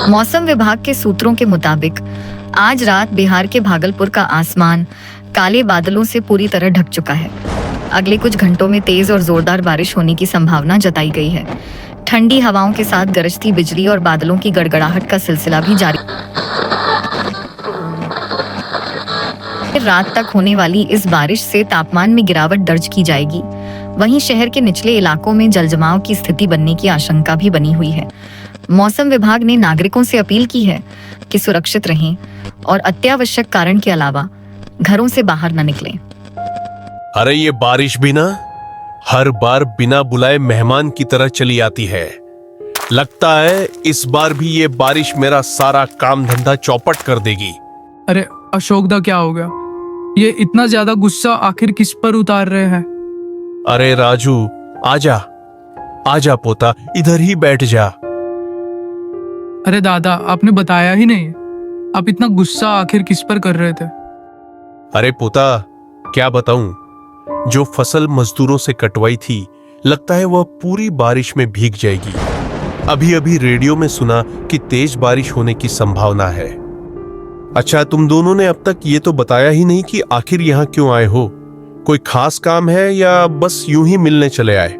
मौसम विभाग के सूत्रों के मुताबिक आज रात बिहार के भागलपुर का आसमान काले बादलों से पूरी तरह ढक चुका है। अगले कुछ घंटों में तेज और जोरदार बारिश होने की संभावना जताई गई है। ठंडी हवाओं के साथ गरजती बिजली और बादलों की गड़गड़ाहट का सिलसिला भी जारी। रात तक होने वाली इस बारिश से तापमान में गिरावट दर्ज की जाएगी। वहीं शहर के निचले इलाकों में जलजमाव की स्थिति बनने की आशंका भी बनी हुई है। मौसम विभाग ने नागरिकों से अपील की है कि सुरक्षित रहें और अत्यावश्यक कारण के अलावा घरों से बाहर न निकलें। अरे ये बारिश भी ना हर बार बिना बुलाए मेहमान की तरह चली आती है। लगता है इस बार भी ये बारिश मेरा सारा काम धंधा चौपट कर देगी। अरे अशोक दा, क्या हो गया? ये इतना ज्यादा गुस्सा आखिर किस पर उतार रहे हैं? अरे राजू, आजा आजा पोता, इधर ही बैठ जा। अरे दादा, आपने बताया ही नहीं। आप इतना गुस्सा आखिर किस पर कर रहे थे? अरे पोता, क्या बताऊं, जो फसल मजदूरों से कटवाई थी लगता है वह पूरी बारिश में भीग जाएगी। अभी अभी रेडियो में सुना कि तेज बारिश होने की संभावना है। अच्छा, तुम दोनों ने अब तक ये तो बताया ही नहीं कि आखिर यहाँ क्यों आए हो। कोई खास काम है या बस यूं ही मिलने चले आए?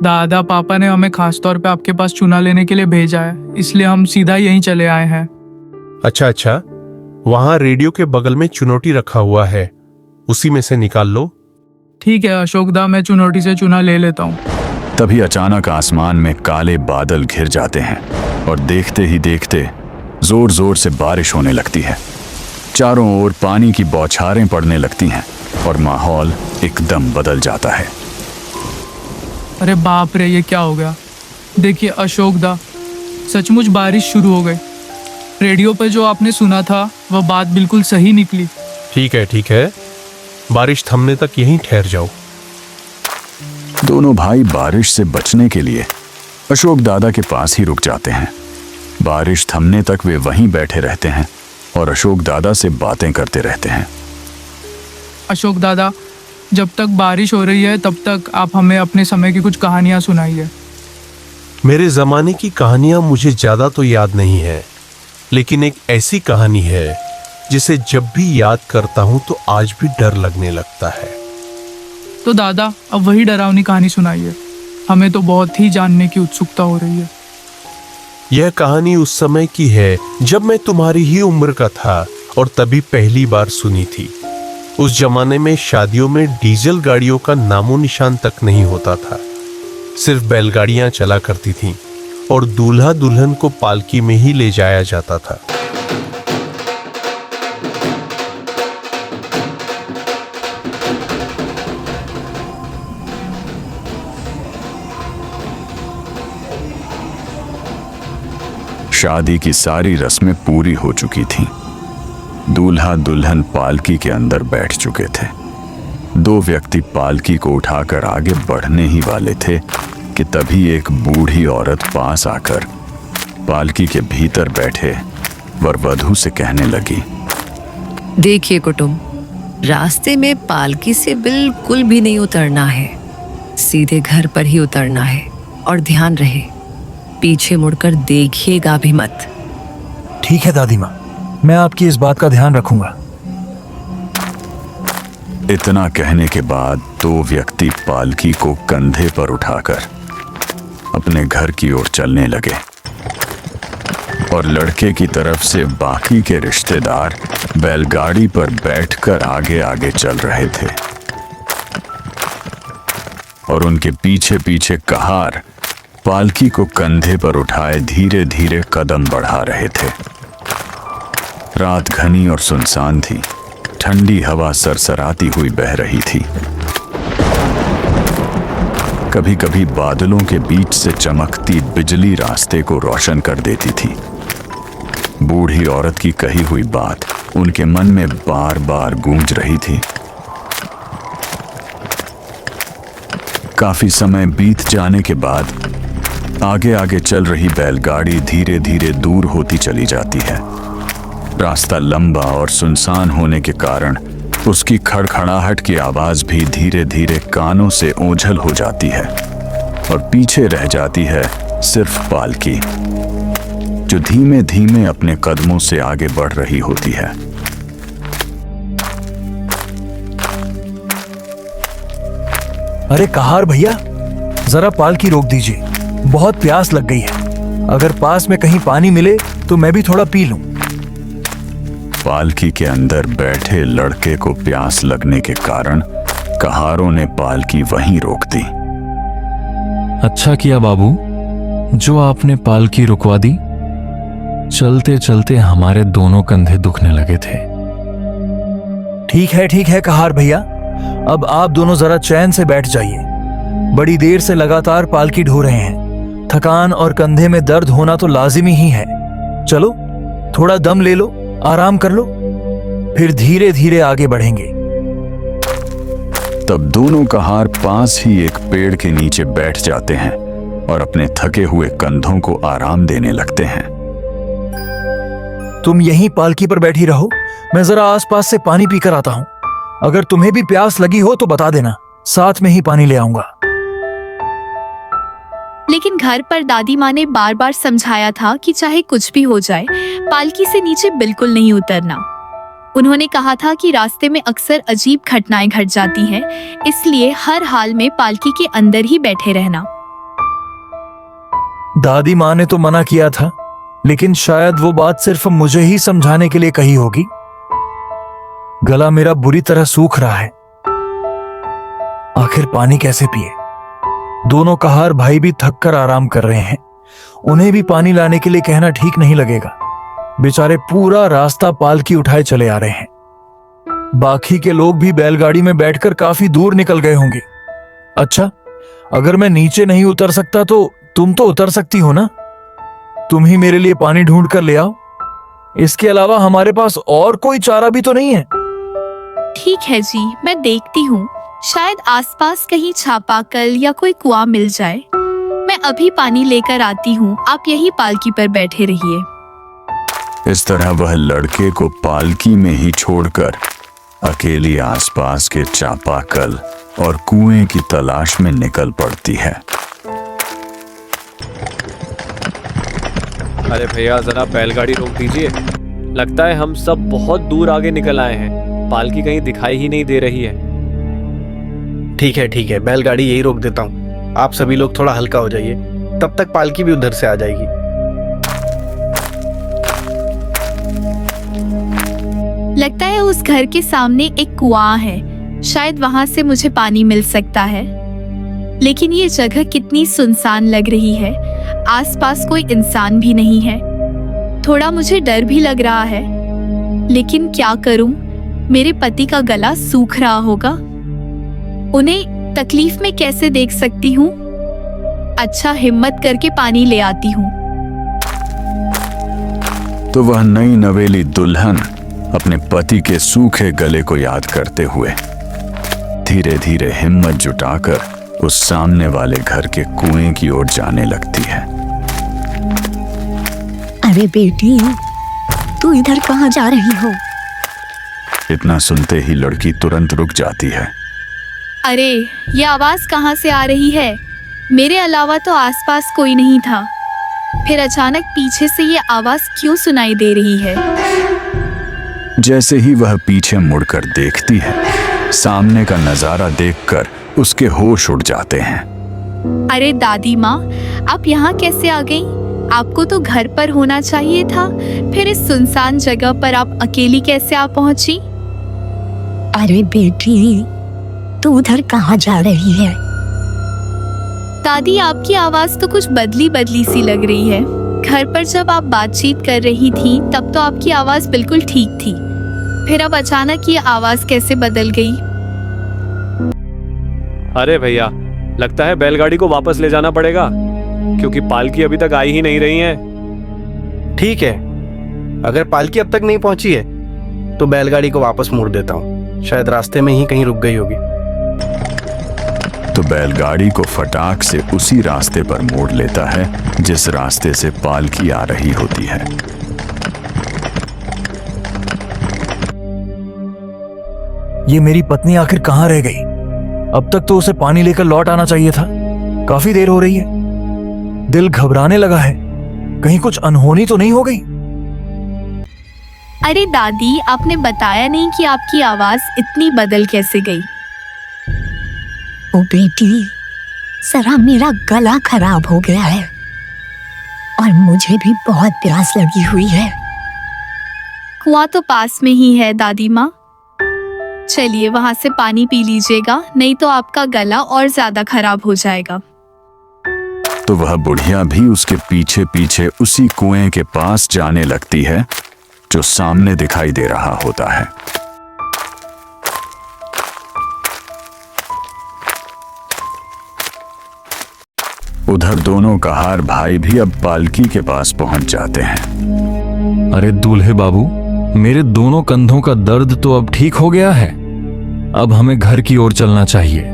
दादा, पापा ने हमें खास तौर पे आपके पास चूना लेने के लिए भेजा है, इसलिए हम सीधा यहीं चले आए हैं। अच्छा, वहां रेडियो के बगल में चुनौती रखा हुआ है, उसी में से निकाल लो। ठीक है अशोक दा, मैं चुनौती से चूना ले लेता हूँ। तभी अचानक आसमान में काले बादल घिर जाते हैं और देखते ही देखते जोर जोर से बारिश होने लगती है। चारों ओर पानी की बौछारें पड़ने लगती हैं और माहौल एकदम बदल जाता है। अरे बाप रे, ये क्या हो गया? देखिए अशोक दा, सचमुच बारिश शुरू हो गई। रेडियो पर जो आपने सुना था वह बात बिल्कुल सही निकली। ठीक है, बारिश थमने तक यहीं ठहर जाओ। दोनों भाई बारिश से बचने के लिए अशोक दादा के पास ही रुक जाते हैं। बारिश थमने तक वे वहीं बैठे रहते हैं और अशोक दादा से बातें करते रहते हैं। अशोक दादा, जब तक बारिश हो रही है तब तक आप हमें अपने समय की कुछ कहानियां सुनाइए। मेरे जमाने की कहानियां मुझे ज्यादा तो याद नहीं है, लेकिन एक ऐसी कहानी है जिसे जब भी याद करता हूं तो आज भी डर लगने लगता है। तो दादा, अब वही डरावनी कहानी सुनाइए। हमें तो बहुत ही जानने की उत्सुकता हो रही है। यह कहानी उस समय की है जब मैं तुम्हारी ही उम्र का था और तभी पहली बार सुनी थी। उस जमाने में शादियों में डीजल गाड़ियों का नामो निशान तक नहीं होता था। सिर्फ बैलगाड़ियां चला करती थीं और दूल्हा दुल्हन को पालकी में ही ले जाया जाता था। शादी की सारी रस्में पूरी हो चुकी थीं। दूल्हा दुल्हन पालकी के अंदर बैठ चुके थे। दो व्यक्ति पालकी को उठाकर आगे बढ़ने ही वाले थे कि तभी एक बूढ़ी औरत पास आकर पालकी के भीतर बैठे वर वधू से कहने लगी, देखिए कुटुंब, रास्ते में पालकी से बिल्कुल भी नहीं उतरना है। सीधे घर पर ही उतरना है और ध्यान रहे, पीछे मुड़कर देखिएगा भी मत। ठीक है दादी माँ, मैं आपकी इस बात का ध्यान रखूंगा। इतना कहने के बाद दो व्यक्ति पालकी को कंधे पर उठाकर अपने घर की ओर चलने लगे और लड़के की तरफ से बाकी के रिश्तेदार बैलगाड़ी पर बैठकर आगे आगे चल रहे थे और उनके पीछे पीछे कहार पालकी को कंधे पर उठाए धीरे धीरे कदम बढ़ा रहे थे। रात घनी और सुनसान थी। ठंडी हवा सरसराती हुई बह रही थी। कभी कभी बादलों के बीच से चमकती बिजली रास्ते को रोशन कर देती थी। बूढ़ी औरत की कही हुई बात उनके मन में बार बार गूंज रही थी। काफी समय बीत जाने के बाद आगे आगे चल रही बैलगाड़ी धीरे धीरे दूर होती चली जाती है। रास्ता लंबा और सुनसान होने के कारण उसकी खड़खड़ाहट की आवाज भी धीरे धीरे कानों से ओझल हो जाती है और पीछे रह जाती है सिर्फ पालकी, जो धीमे धीमे अपने कदमों से आगे बढ़ रही होती है। अरे कहार भैया, जरा पालकी रोक दीजिए, बहुत प्यास लग गई है। अगर पास में कहीं पानी मिले तो मैं भी थोड़ा पी लूं। पालकी के अंदर बैठे लड़के को प्यास लगने के कारण कहारों ने पालकी वहीं रोक दी। अच्छा किया बाबू, जो आपने पालकी रुकवा दी। चलते चलते हमारे दोनों कंधे दुखने लगे थे। ठीक है कहार भैया, अब आप दोनों जरा चैन से बैठ जाइए। बड़ी देर से लगातार पालकी ढो रहे हैं, थकान और कंधे में दर्द होना तो लाजिमी ही है। चलो थोड़ा दम ले लो, आराम कर लो, फिर धीरे धीरे आगे बढ़ेंगे। तब दोनों कहार पास ही एक पेड़ के नीचे बैठ जाते हैं और अपने थके हुए कंधों को आराम देने लगते हैं। तुम यहीं पालकी पर बैठी रहो, मैं जरा आसपास से पानी पीकर आता हूं। अगर तुम्हें भी प्यास लगी हो तो बता देना, साथ में ही पानी ले आऊंगा। लेकिन घर पर दादी माँ ने बार बार समझाया था कि चाहे कुछ भी हो जाए, पालकी से नीचे बिल्कुल नहीं उतरना। उन्होंने कहा था कि रास्ते में अक्सर अजीब घटनाएं घट जाती हैं, इसलिए हर हाल में पालकी के अंदर ही बैठे रहना। दादी माँ ने तो मना किया था, लेकिन शायद वो बात सिर्फ मुझे ही समझाने के लिए कही होगी। गला मेरा बुरी तरह सूख रहा है, आखिर पानी कैसे पिए। दोनों कहार भाई भी थक कर आराम कर रहे हैं, उन्हें भी पानी लाने के लिए कहना ठीक नहीं लगेगा। बेचारे पूरा रास्ता पालकी उठाए चले आ रहे हैं। बाकी के लोग भी बैलगाड़ी में बैठकर काफी दूर निकल गए होंगे। अच्छा, अगर मैं नीचे नहीं उतर सकता तो तुम तो उतर सकती हो ना? तुम ही मेरे लिए पानी ढूंढ कर ले आओ। इसके अलावा हमारे पास और कोई चारा भी तो नहीं है। ठीक है जी, मैं देखती हूँ, शायद आसपास कहीं चापाकल या कोई कुआं मिल जाए। मैं अभी पानी लेकर आती हूँ, आप यही पालकी पर बैठे रहिए। इस तरह वह लड़के को पालकी में ही छोड़कर अकेली आसपास के चापाकल और कुएं की तलाश में निकल पड़ती है। अरे भैया, जरा बैलगाड़ी रोक दीजिए। लगता है हम सब बहुत दूर आगे निकल आए हैं, पालकी कहीं दिखाई ही नहीं दे रही है। ठीक है, बैलगाड़ी यही रोक देता हूँ। आप सभी लोग थोड़ा हल्का हो जाइए, तब तक पालकी भी उधर से आ जाएगी। लगता है उस घर के सामने एक कुआं है, शायद वहां से मुझे पानी मिल सकता है। लेकिन ये जगह कितनी सुनसान लग रही है, आसपास कोई इंसान भी नहीं है। थोड़ा मुझे डर भी लग रहा है, लेकिन क्या करूं, मेरे पति का गला सूख रहा होगा, उन्हें तकलीफ में कैसे देख सकती हूँ। अच्छा, हिम्मत करके पानी ले आती हूँ। तो वह नई नवेली दुल्हन अपने पति के सूखे गले को याद करते हुए धीरे धीरे हिम्मत जुटाकर उस सामने वाले घर के कुएं की ओर जाने लगती है। अरे बेटी, तू इधर कहाँ जा रही हो? इतना सुनते ही लड़की तुरंत रुक जाती है। अरे, ये आवाज कहाँ से आ रही है? मेरे अलावा तो आसपास कोई नहीं था, फिर अचानक पीछे से ये आवाज क्यों सुनाई दे रही है? जैसे ही वह पीछे मुड़कर देखती है, सामने का नजारा देखकर उसके होश उड़ जाते हैं। अरे दादी माँ, आप यहाँ कैसे आ गई? आपको तो घर पर होना चाहिए था, फिर इस सुनसान जगह पर आप अकेली कैसे आ पहुँची? अरे बेटी, तू उधर कहाँ जा रही है? दादी, आपकी आवाज तो कुछ बदली बदली सी लग रही है। घर पर जब आप बातचीत कर रही थी तब तो आपकी आवाज बिल्कुल ठीक थी, फिर अब अचानक ये आवाज कैसे बदल गई? अरे भैया, लगता है बैलगाड़ी को वापस ले जाना पड़ेगा, क्योंकि पालकी अभी तक आई ही नहीं रही है। ठीक है, अगर पालकी अब तक नहीं पहुंची है तो बैलगाड़ी को वापस मोड़ देता हूँ, शायद रास्ते में ही कहीं रुक गई होगी। तो बैलगाड़ी को फटाक से उसी रास्ते पर मोड़ लेता है जिस रास्ते से पालकी आ रही होती है। ये मेरी पत्नी आखिर कहाँ रह गई? अब तक तो उसे पानी लेकर लौट आना चाहिए था, काफी देर हो रही है। दिल घबराने लगा है। कहीं कुछ अनहोनी तो नहीं हो गई? अरे दादी, आपने बताया नहीं कि आपकी आवाज इतनी बदल कैसे गई। ओ बेटी, जरा मेरा गला खराब हो गया है और मुझे भी बहुत प्यास लगी हुई है। कुआं तो पास में ही है दादी माँ, चलिए वहां से पानी पी लीजिएगा, नहीं तो आपका गला और ज्यादा खराब हो जाएगा। तो वह बुढ़िया भी उसके पीछे पीछे उसी कुएं के पास जाने लगती है जो सामने दिखाई दे रहा होता है। उधर दोनों कहार भाई भी अब पालकी के पास पहुंच जाते हैं। अरे दूल्हे बाबू, मेरे दोनों कंधों का दर्द तो अब ठीक हो गया है। अब हमें घर की ओर चलना चाहिए।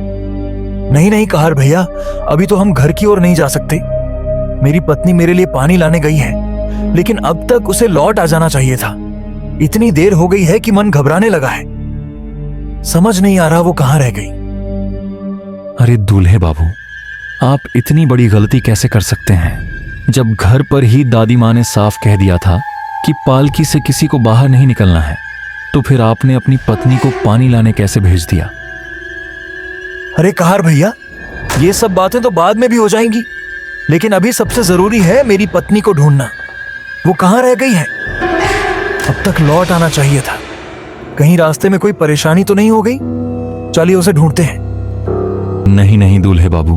नहीं नहीं कहार भैया, अभी तो हम घर की ओर नहीं जा सकते। मेरी पत्नी मेरे लिए पानी लाने गई है, लेकिन अब तक उसे लौट आ जाना चाहिए था। इतनी देर हो गई है कि मन घबराने लगा है। समझ नहीं आ रहा वो कहां रह गई। अरे दूल्हे बाबू, आप इतनी बड़ी गलती कैसे कर सकते हैं, जब घर पर ही दादी माँ ने साफ कह दिया था कि पालकी से किसी को बाहर नहीं निकलना है, तो फिर आपने अपनी पत्नी को पानी लाने कैसे भेज दिया? अरे कहार भैया, ये सब बातें तो बाद में भी हो जाएंगी, लेकिन अभी सबसे जरूरी है मेरी पत्नी को ढूंढना। वो कहां रह गई है? अब तक लौट आना चाहिए था। कहीं रास्ते में कोई परेशानी तो नहीं हो गई? चलिए उसे ढूंढते हैं। नहीं नहीं दूल्हे बाबू,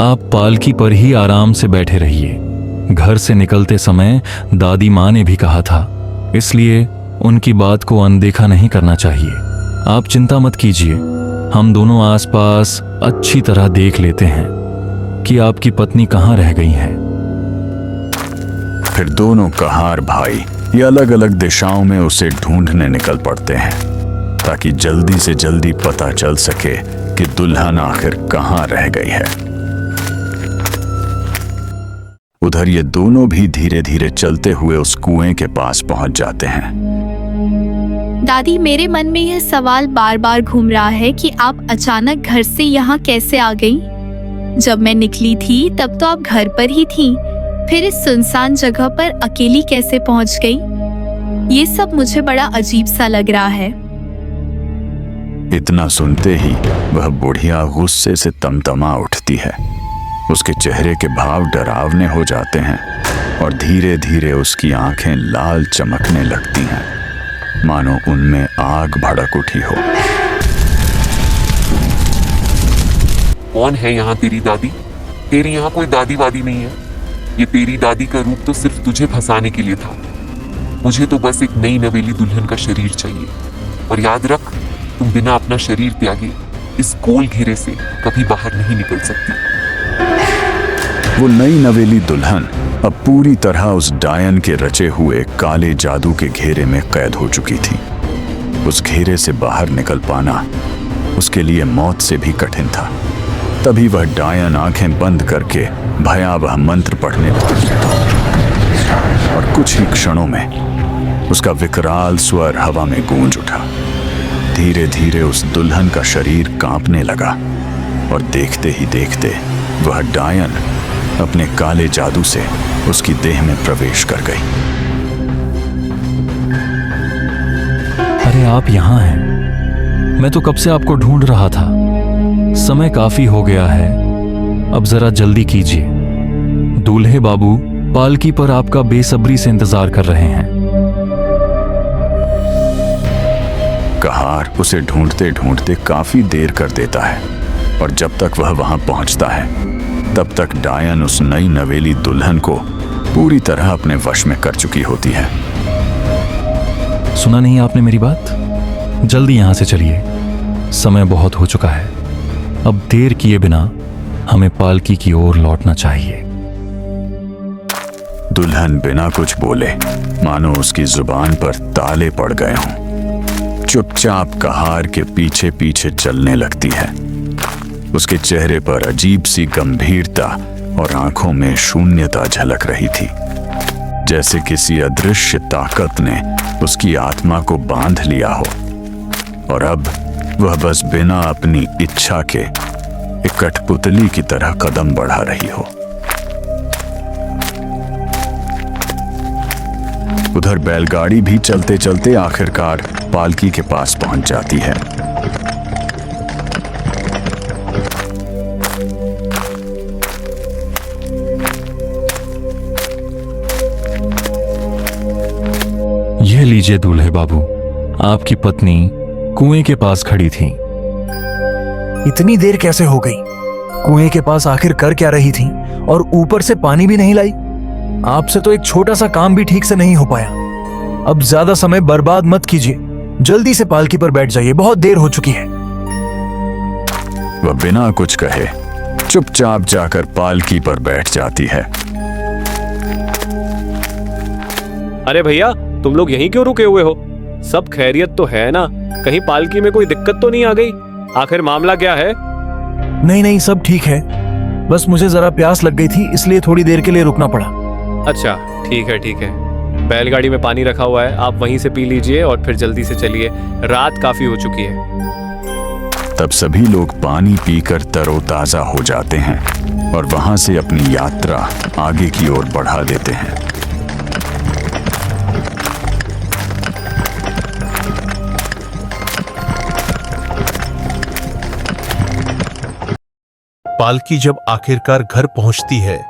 आप पालकी पर ही आराम से बैठे रहिए। घर से निकलते समय दादी माँ ने भी कहा था, इसलिए उनकी बात को अनदेखा नहीं करना चाहिए। आप चिंता मत कीजिए, हम दोनों आसपास अच्छी तरह देख लेते हैं कि आपकी पत्नी कहाँ रह गई है। फिर दोनों कहार भाई ये अलग अलग दिशाओं में उसे ढूंढने निकल पड़ते हैं, ताकि जल्दी से जल्दी पता चल सके कि दुल्हन आखिर कहाँ रह गई है। उधर ये दोनों भी धीरे धीरे चलते हुए उस कुएं के पास पहुंच जाते हैं। दादी, मेरे मन में यह सवाल बार बार घूम रहा है कि आप अचानक घर से यहाँ कैसे आ गई? जब मैं निकली थी तब तो आप घर पर ही थी, फिर इस सुनसान जगह पर अकेली कैसे पहुंच गई? ये सब मुझे बड़ा अजीब सा लग रहा है। इतना सुनते ही वह बुढ़िया गुस्से से तमतमा उठती है। उसके चेहरे के भाव डरावने हो जाते हैं और धीरे धीरे उसकी आंखें लाल चमकने लगती हैं, मानो उनमें आग भड़क उठी हो। कौन है यहाँ तेरी दादी? तेरी यहाँ कोई दादी वादी नहीं है। ये तेरी दादी का रूप तो सिर्फ तुझे फंसाने के लिए था। मुझे तो बस एक नई नवेली दुल्हन का शरीर चाहिए। और याद रख, तुम बिना अपना शरीर त्यागे इस गोल घेरे से कभी बाहर नहीं निकल सकती। वो नई नवेली दुल्हन अब पूरी तरह उस डायन के रचे हुए काले जादू के घेरे में कैद हो चुकी थी। उस घेरे से बाहर निकल पाना उसके लिए मौत से भी कठिन था। तभी वह डायन आंखें बंद करके भयावह मंत्र पढ़ने लगा और कुछ ही क्षणों में उसका विकराल स्वर हवा में गूंज उठा। धीरे धीरे उस दुल्हन का शरीर कांपने लगा और देखते ही देखते वह डायन अपने काले जादू से उसकी देह में प्रवेश कर गई। अरे आप यहाँ हैं? मैं तो कब से आपको ढूंढ रहा था। समय काफी हो गया है, अब जरा जल्दी कीजिए। दूल्हे बाबू पालकी पर आपका बेसब्री से इंतजार कर रहे हैं। कहार उसे ढूंढते ढूंढते काफी देर कर देता है और जब तक वह वहां पहुंचता है तब तक डायन उस नई नवेली दुल्हन को पूरी तरह अपने वश में कर चुकी होती है। सुना नहीं आपने मेरी बात? जल्दी यहां से चलिए, समय बहुत हो चुका है। अब देर किए बिना हमें पालकी की ओर लौटना चाहिए। दुल्हन बिना कुछ बोले, मानो उसकी जुबान पर ताले पड़ गए हों, चुपचाप कहार के पीछे पीछे चलने लगती है। उसके चेहरे पर अजीब सी गंभीरता और आंखों में शून्यता झलक रही थी, जैसे किसी अदृश्य ताकत ने उसकी आत्मा को बांध लिया हो और अब वह बस बिना अपनी इच्छा के एक कठपुतली की तरह कदम बढ़ा रही हो। उधर बैलगाड़ी भी चलते चलते आखिरकार पालकी के पास पहुंच जाती है। यह लीजिए दूल्हे बाबू, आपकी पत्नी कुएं के पास खड़ी थी। इतनी देर कैसे हो गई? कुएं के पास आखिर कर क्या रही थी? और ऊपर से पानी भी नहीं लाई। आपसे तो एक छोटा सा काम भी ठीक से नहीं हो पाया। अब ज्यादा समय बर्बाद मत कीजिए, जल्दी से पालकी पर बैठ जाइए, बहुत देर हो चुकी है। वह बिना कुछ कहे चुपचाप जाकर पालकी पर बैठ जाती है। अरे भैया, तुम लोग यहीं क्यों रुके हुए हो? सब खैरियत तो है ना? कहीं पालकी में कोई दिक्कत तो नहीं आ गई? आखिर मामला क्या है? नहीं नहीं, सब ठीक है, बस मुझे जरा प्यास लग गई थी, इसलिए थोड़ी देर के लिए रुकना पड़ा। अच्छा, ठीक है ठीक है। बैलगाड़ी में पानी रखा हुआ है, आप वहीं से पी लीजिए और फिर जल्दी से चलिए, रात काफी हो चुकी है। तब सभी लोग पानी पीकर तरोताजा हो जाते हैं और वहां से अपनी यात्रा आगे की ओर बढ़ा देते हैं। पालकी जब आखिरकार घर पहुंचती है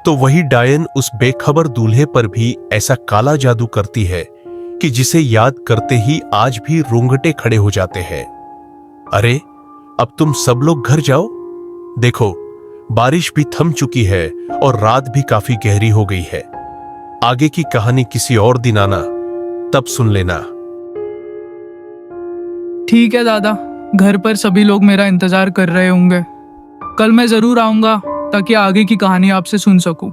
तो वही डायन उस बेखबर दूल्हे पर भी ऐसा काला जादू करती है कि जिसे याद करते ही आज भी रोंगटे खड़े हो जाते हैं। अरे, अब तुम सब लोग घर जाओ। देखो, बारिश भी थम चुकी है और रात भी काफी गहरी हो गई है। आगे की कहानी किसी और दिन आना, तब सुन लेना। ठीक है दादा, घर पर सभी लोग मेरा इंतजार कर रहे होंगे। कल मैं जरूर आऊंगा ताकि आगे की कहानी आपसे सुन सकूं।